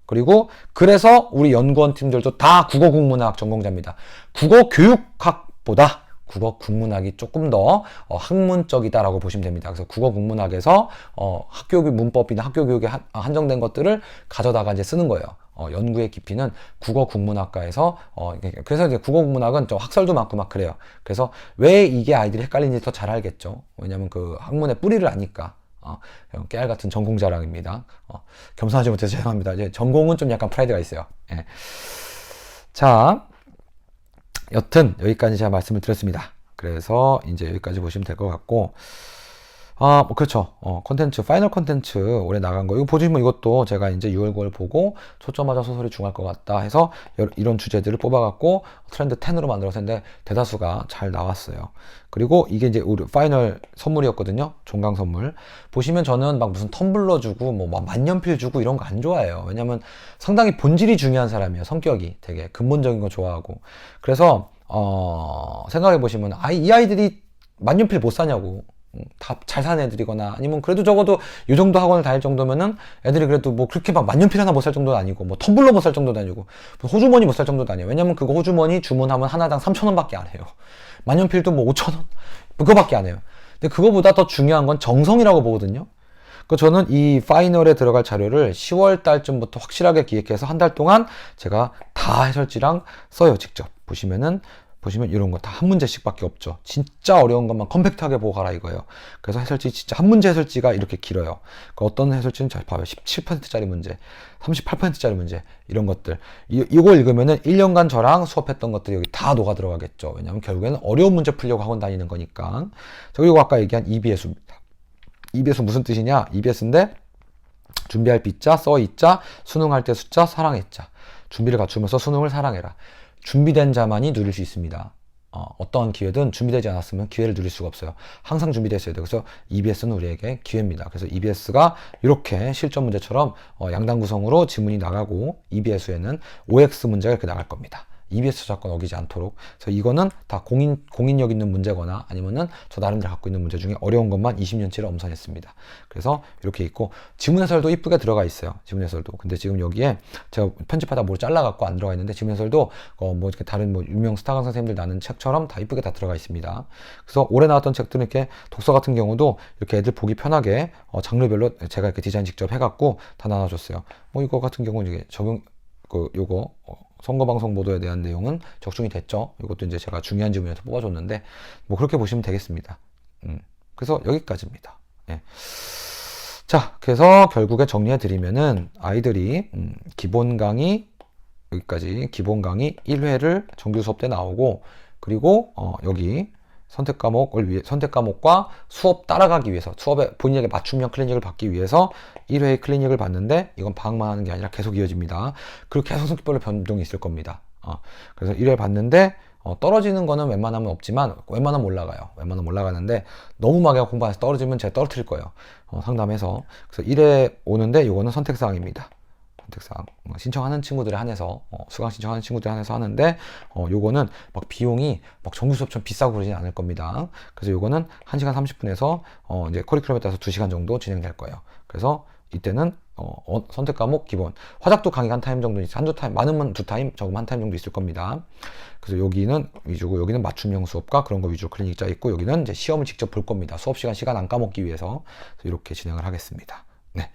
그래서 우리 연구원 팀들도 다 국어 국문학 전공자입니다. 국어 교육학보다 국어 국문학이 조금 더 학문적이다라고 보시면 됩니다. 그래서 국어 국문학에서 학교교육 문법이나 학교교육에 한정된 것들을 가져다가 이제 쓰는 거예요. 연구의 깊이는 국어 국문학과에서 그래서 이제 국어 국문학은 좀 학설도 많고 막 그래요. 그래서 왜 이게 아이들이 헷갈리는지 더 잘 알겠죠. 왜냐면 그 학문의 뿌리를 아니까. 깨알 같은 전공 자랑입니다. 겸손하지 못해서 죄송합니다. 이제 전공은 좀 약간 프라이드가 있어요. 예. 자, 여튼 여기까지 제가 말씀을 드렸습니다. 그래서 이제 여기까지 보시면 될 것 같고, 그렇죠. 콘텐츠, 파이널 콘텐츠 올해 나간 거. 이거 보시면 이것도 제가 이제 6월 9월 보고 초점마다 소설이 중요할 것 같다 해서 이런 주제들을 뽑아갖고 트렌드 10으로 만들어서 했는데 대다수가 잘 나왔어요. 그리고 이게 이제 우리 파이널 선물이었거든요. 종강 선물. 보시면 저는 막 무슨 텀블러 주고 뭐 막 만년필 주고 이런 거 안 좋아해요. 왜냐면 상당히 본질이 중요한 사람이에요. 성격이 되게 근본적인 거 좋아하고. 그래서 생각해 보시면 이 아이들이 만년필 못 사냐고. 다 잘 사는 애들이거나 아니면 그래도 적어도 이 정도 학원을 다닐 정도면은 애들이 그래도 뭐 그렇게 막 만년필 하나 못 살 정도는 아니고 뭐 텀블러 못 살 정도도 아니고 뭐 호주머니 못 살 정도도 아니에요. 왜냐면 그거 호주머니 주문하면 하나당 3,000원 밖에 안 해요. 만년필도 뭐 5,000원 그거밖에 안 해요. 근데 그거보다 더 중요한 건 정성이라고 보거든요. 그 저는 이 파이널에 들어갈 자료를 10월 달쯤부터 확실하게 기획해서 한 달 동안 제가 다 해설지랑 써요. 직접 보시면 이런 거 다 한 문제씩 밖에 없죠. 진짜 어려운 것만 컴팩트하게 보고 가라 이거예요. 그래서 해설지 진짜 한 문제 해설지가 이렇게 길어요. 어떤 해설지는 잘 봐요. 17%짜리 문제, 38%짜리 문제 이런 것들. 이거 읽으면은 1년간 저랑 수업했던 것들이 여기 다 녹아 들어가겠죠. 왜냐면 결국에는 어려운 문제 풀려고 학원 다니는 거니까. 그리고 아까 얘기한 EBS입니다. EBS 무슨 뜻이냐? EBS인데 준비할 B자, 써 E자, 수능할 때 숫자, 사랑의 자. 준비를 갖추면서 수능을 사랑해라. 준비된 자만이 누릴 수 있습니다. 어떤 기회든 준비되지 않았으면 기회를 누릴 수가 없어요. 항상 준비됐어야 돼요. 그래서 EBS는 우리에게 기회입니다. 그래서 EBS가 이렇게 실전 문제처럼 양당 구성으로 지문이 나가고 EBS에는 OX 문제가 이렇게 나갈 겁니다. EBS 저작권 어기지 않도록. 그래서 이거는 다 공인력 있는 문제거나 아니면은 저 나름대로 갖고 있는 문제 중에 어려운 것만 20년치를 엄선했습니다. 그래서 이렇게 있고 지문 해설도 이쁘게 들어가 있어요. 지문 해설도. 근데 지금 여기에 제가 편집하다 뭘 잘라갖고 안 들어가 있는데 지문 해설도 뭐 이렇게 다른 뭐 유명 스타 강사 선생님들 나는 책처럼 다 이쁘게 다 들어가 있습니다. 그래서 올해 나왔던 책들은 이렇게 독서 같은 경우도 이렇게 애들 보기 편하게 장르별로 제가 이렇게 디자인 직접 해갖고 다 나눠줬어요. 뭐 이거 같은 경우는 이게 요거 선거방송 보도에 대한 내용은 적중이 됐죠. 이것도 이제 제가 중요한 지문에서 뽑아줬는데 뭐 그렇게 보시면 되겠습니다. 그래서 여기까지입니다. 예. 자, 그래서 결국에 정리해 드리면은 아이들이 기본 강의 여기까지 기본 강의 1회를 정규 수업 때 나오고, 그리고 여기 선택 과목과 수업 따라가기 위해서, 수업에 본인에게 맞춤형 클리닉을 받기 위해서 1회 클리닉을 받는데, 이건 방학만 하는 게 아니라 계속 이어집니다. 그리고 계속 성격별로 변동이 있을 겁니다. 그래서 1회 받는데, 떨어지는 거는 웬만하면 없지만, 웬만하면 올라가요. 웬만하면 올라가는데, 너무 막 공부해서 떨어지면 제가 떨어뜨릴 거예요. 상담해서. 그래서 1회 오는데, 요거는 선택사항입니다. 선택사항. 신청하는 친구들에 한해서, 수강 신청하는 친구들에 한해서 하는데, 요거는 막 비용이 막 정규 수업처럼 비싸고 그러진 않을 겁니다. 그래서 요거는 1시간 30분에서, 이제 커리큘럼에 따라서 2시간 정도 진행될 거예요. 그래서 이때는 선택 과목 기본, 화작도 강의 한 타임 정도, 한두 타임, 많으면 2타임, 적으면 1타임 정도 있을 겁니다. 그래서 여기는 위주고, 여기는 맞춤형 수업과 그런 거 위주로 클리닉 짜 있고, 여기는 이제 시험을 직접 볼 겁니다. 수업 시간 안 까먹기 위해서. 그래서 이렇게 진행을 하겠습니다. 네.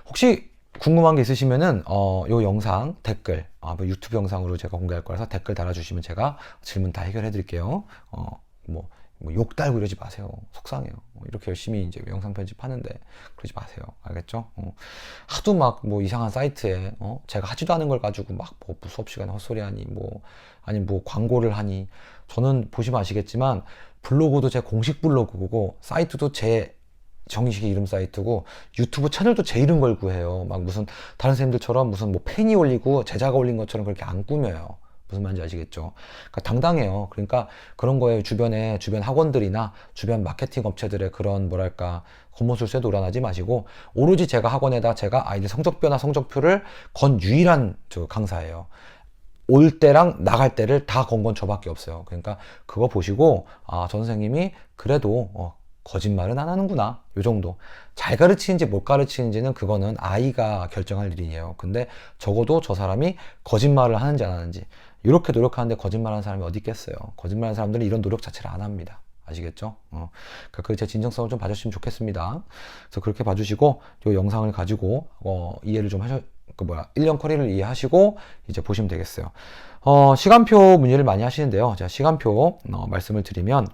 혹시 궁금한 게 있으시면은 요 영상 댓글, 뭐 유튜브 영상으로 제가 공개할 거라서 댓글 달아주시면 제가 질문 다 해결해 드릴게요. 뭐 욕 달고 이러지 마세요. 속상해요. 이렇게 열심히 이제 영상 편집하는데 그러지 마세요. 알겠죠? 하도 막 뭐 이상한 사이트에 제가 하지도 않은 걸 가지고 막 뭐 수업 시간에 헛소리하니 아니 뭐 광고를 하니. 저는 보시면 아시겠지만 블로그도 제 공식 블로그고 사이트도 제 정식의 이름 사이트고 유튜브 채널도 제 이름 걸고 해요. 막 무슨 다른 선생님들처럼 무슨 뭐 팬이 올리고 제자가 올린 것처럼 그렇게 안 꾸며요. 무슨 말인지 아시겠죠? 그러니까 당당해요. 그러니까 그런 거에 주변 학원들이나 주변 마케팅 업체들의 그런 뭐랄까 겉모술수에 놀아나지 마시고, 오로지 제가 학원에다 제가 아이들 성적표나 성적표를 건 유일한 강사예요. 올 때랑 나갈 때를 다 건 건 저밖에 없어요. 그러니까 그거 보시고 전 선생님이 그래도 거짓말은 안 하는구나, 요 정도. 잘 가르치는지 못 가르치는지는 그거는 아이가 결정할 일이에요. 근데 적어도 저 사람이 거짓말을 하는지 안 하는지, 이렇게 노력하는데 거짓말하는 사람이 어디 있겠어요. 거짓말하는 사람들은 이런 노력 자체를 안 합니다. 아시겠죠? 그러니까 제 진정성을 좀 봐주시면 좋겠습니다. 그래서 그렇게 봐주시고, 이 영상을 가지고 이해를 좀 1년 커리를 이해하시고 이제 보시면 되겠어요. 시간표 문의를 많이 하시는데요. 제가 시간표 말씀을 드리면,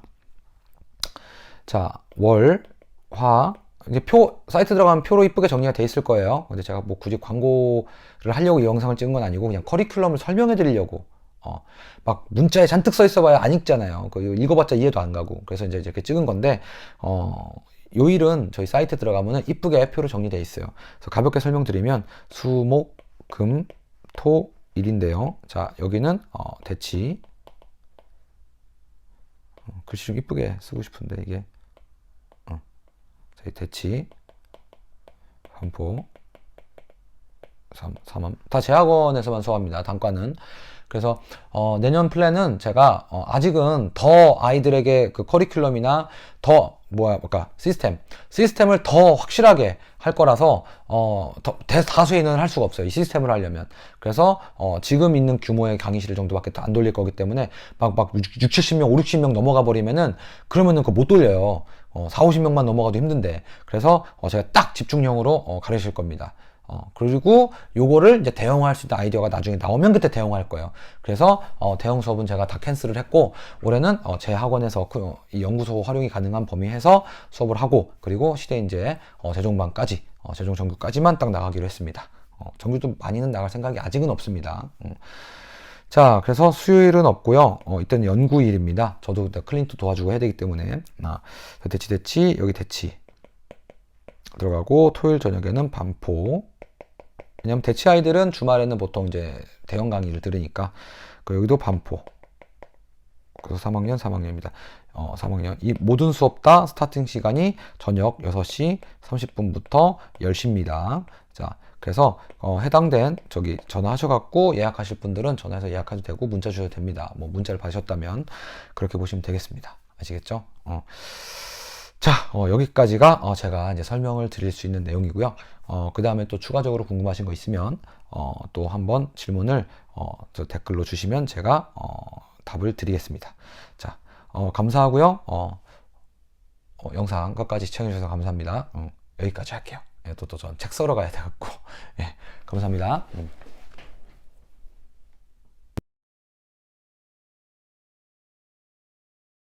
자, 월, 화, 이제 사이트 들어가면 표로 이쁘게 정리가 돼 있을 거예요. 근데 제가 뭐 굳이 광고를 하려고 이 영상을 찍은 건 아니고, 그냥 커리큘럼을 설명해 드리려고. 막 문자에 잔뜩 써 있어 봐야 안 읽잖아요. 읽어봤자 이해도 안 가고. 그래서 이제 이렇게 찍은 건데, 요일은 저희 사이트에 들어가면은 이쁘게 표로 정리되어 있어요. 그래서 가볍게 설명드리면, 수, 목, 금, 토, 일인데요. 자, 여기는, 대치. 글씨 좀 이쁘게 쓰고 싶은데, 이게. 저희 대치, 반포, 3함. 다 제 학원에서만 수업합니다. 단과는. 그래서 내년 플랜은 제가 아직은 더 아이들에게 그 커리큘럼이나 더 시스템을 더 확실하게 할 거라서 다수의 인원을 할 수가 없어요. 이 시스템을 하려면. 그래서 지금 있는 규모의 강의실 정도밖에 안 돌릴 거기 때문에 막 6, 70명, 5, 60명 넘어가 버리면은, 그러면은 그거 못 돌려요. 4, 50명만 넘어가도 힘든데. 그래서 제가 딱 집중형으로 가르칠 겁니다. 그리고 요거를 이제 대형화할 수 있는 아이디어가 나중에 나오면 그때 대형화할 거예요. 그래서 대형 수업은 제가 다 캔슬을 했고, 올해는 제 학원에서 이 연구소 활용이 가능한 범위에서 수업을 하고, 그리고 시대 이제 재종반까지, 재종 정규까지만 딱 나가기로 했습니다. 정규도 많이는 나갈 생각이 아직은 없습니다. 자, 그래서 수요일은 없고요. 이때는 연구일입니다. 저도 클린트 도와주고 해야 되기 때문에. 대치, 여기 대치 들어가고, 토요일 저녁에는 반포. 왜냐면 대치 아이들은 주말에는 보통 이제 대형 강의를 들으니까. 여기도 반포. 그래서 3학년입니다. 3학년. 이 모든 수업 다 스타팅 시간이 저녁 6시 30분부터 10시입니다. 자, 그래서 해당된 전화하셔갖고 예약하실 분들은 전화해서 예약하셔도 되고, 문자 주셔도 됩니다. 뭐 문자를 받으셨다면 그렇게 보시면 되겠습니다. 아시겠죠? 자, 여기까지가 제가 이제 설명을 드릴 수 있는 내용이고요. 그 다음에 또 추가적으로 궁금하신 거 있으면 또 한번 질문을 저 댓글로 주시면 제가 답을 드리겠습니다. 자, 감사하고요. 영상 끝까지 시청해주셔서 감사합니다. 여기까지 할게요. 또 전 책 써러 가야 돼갖고. 예, 감사합니다.